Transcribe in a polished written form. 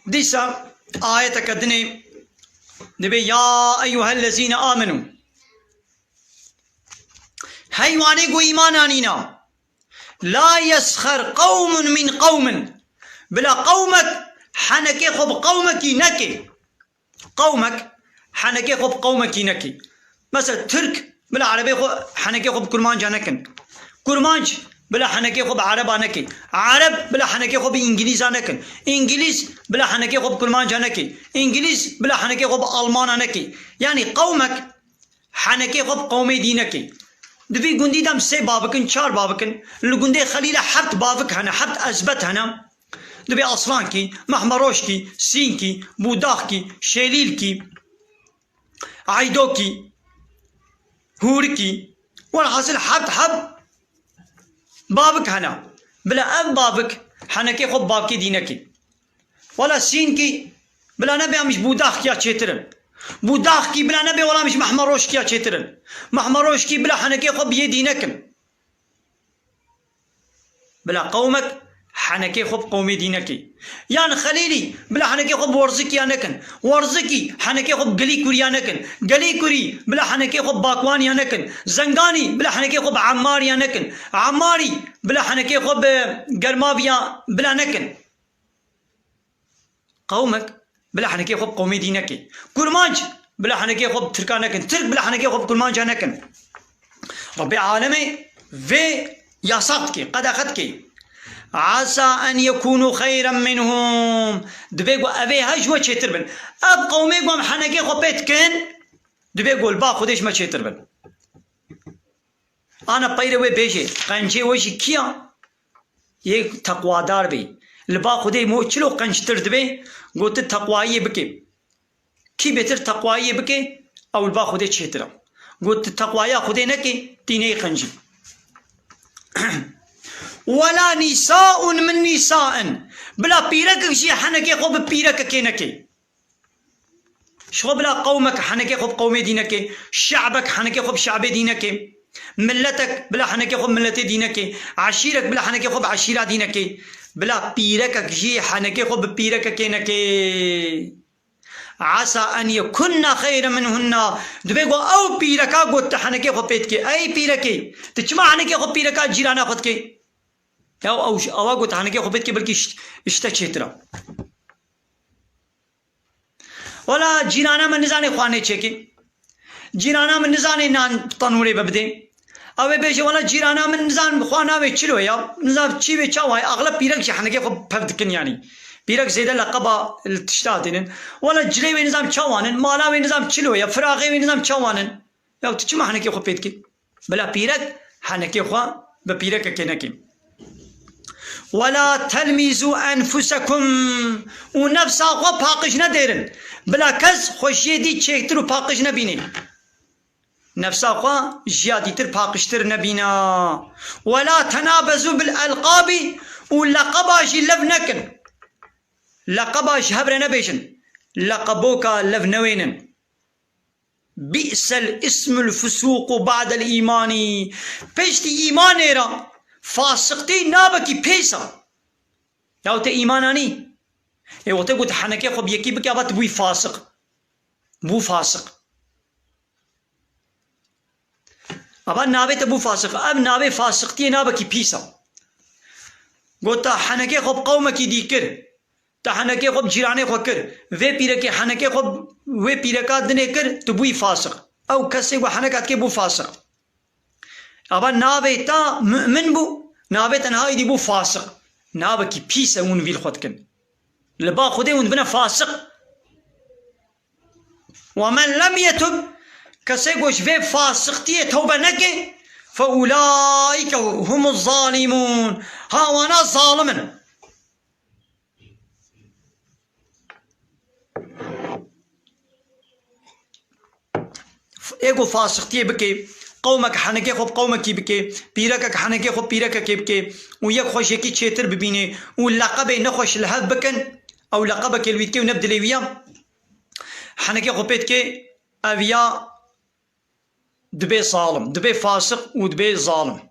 ديسا آية كدني دبي يا أيها الذين آمنوا هيواني قو إيمان آنينا لا يسخر قوم من قوم بلا قومك حنكي خب قومك نكي قومك حنكي خب قومك نكي مثلا ترك بلا عربي خب حنكي خب كرمان جانكن كرمانج بلا حنكي خب عرب آنكي عرب بلا حنكي خب إنجليز آنكن إنجليز بلا حنكي خب كرمان جانكي إنجليز بلا حنكي خب ألمان آنكي يعني قومك حنكي خب قومي دينكي دبي قندي دم سي بابكن چار بابكن لقندي خليلة حبت بابك هنا حبت أثبت هنا دبي أصلان كي محمروش كي سين كي بوداخ كي شليل كي عيدو كي هور كي والحاصل حب بابك هنا بلا أب بابك حنكي خب بابكي دينكي ولا سين كي بلا نبي مش بوداخ كيا تشترن بوداخ كي بلا نبي ولا مش محمروش كيا تشترن محمروش كي بلا حنكي خب يدينكن بلا قومك حنكي خب قومي دينكي يعني خليلي بلا حنكي خب ورزكي يانكن ورزكي حنكي خب قلي كوري يانكن قلي كوري بلا حنكي خب باكوان يانكن زنقاني بلا حنكي خب عمار يانكن عماري بلا حنكي خب قرمابيا بلا نكن قومك بلا حنكي خب قومي دينكي كرمانج بلا حنكي خب تركانكن ترك بلا حنكي خب كرمانج يانكن ربي عالمي في ياساتكي قد أخذكي عسى أن يكونوا خيرا منهم دبيقو أبي هجوة تشتر بن أب قومي قوم حنكي خبيت كن دبيقو البا خودش ما تشتر بن أنا بيروي بيجي قنجي وجي كيا يك تقوى دار بي البا خودي مو چلو قنجتر دبي قلت تقوى بكي كي بيتر تقوى بكي أو البا خودي تشتر قلت تقوى خودي نكي تيني قنجي ولا نساء من نساء بلا بيرك شي حنكي خب بيرك كينكي شو بلا قومك حنكي خب قومي دينكي شعبك حنكي خب شعب دينكي ملتك بلا حنكي خب ملت دينكي عشيرك بلا حنكي خب عشيرة دينكي بلا بيرك شي حنكي خب بيرك كينكي عسى أن يكون خيرا منهن دبيقو أو بيركا قلت حنكي خب بيتكي أي بيركي تجمع حنكي خب بيركا جيرانا خدكي او قلت حنكي خبيت كي بلكي اشتشترا ولا جيرانا من نزاني خواني چيكي جيرانا من نزاني نان تنوري ببدي او بيجي ولا جيرانا من نزان خوانا وي چلو يا نزان چي وي چاوي اغلب بيرك شي حنكي خب بفدكن يعني بيرك زيد لقبا التشتاتين ولا جلي وي نظام چاوانن مالا وي نظام چلو يا فراغي وي نظام چاوانن يا تچما حنكي خبيت كي بلا بيرك حنكي خوا ببيرك كينكي ولا تلمزوا أنفسكم ونفسا خو باقش نديرن بلا كز خوشي دي چيكتر و باقش نبينين نفسا خو جيادي تر باقشتر نبينا ولا تنابزوا بالألقاب ولقباش لف نكن لقباش هبر نبيشن لقبوكا لف نوينن بئس الاسم الفسوق بعد الإيمان بيشتي إيمان إيرا فاسقتي نابكي بيسا يا وت ايماناني اي وت قلت حنكي خب يكي بك ابات بوي فاسق بو فاسق ابا نابي تبو فاسق اب نابي فاسقتي نابكي بيسا قلت حنكي خب قومك ديكر تحنكي خب جيراني خكر وي بيركي حنكي خب وي بيركا دنيكر تبوي فاسق او كسي وحنكات كي بو فاسق ابا نابي تا مؤمن بو نابي تنهاي دي بو فاسق نابا كي بيسا ون فيل خدكن لبا خدي ون بنا فاسق ومن لم يتب كسيقوش في فاسقتي توبة نكي فأولئك هم الظالمون ها وانا ظالمن ايقو فاسقتي بكي قومك حنكي خب قومك بكي بيركك حنكي خب بيركك بكي ويك خوش يكي تشيتر ببيني واللقب نخوش لهب بكن او لقبك الويتكي ونبدلي ويا حنكي خب بيتكي افيا دبي ظالم دبي فاسق ودبي ظالم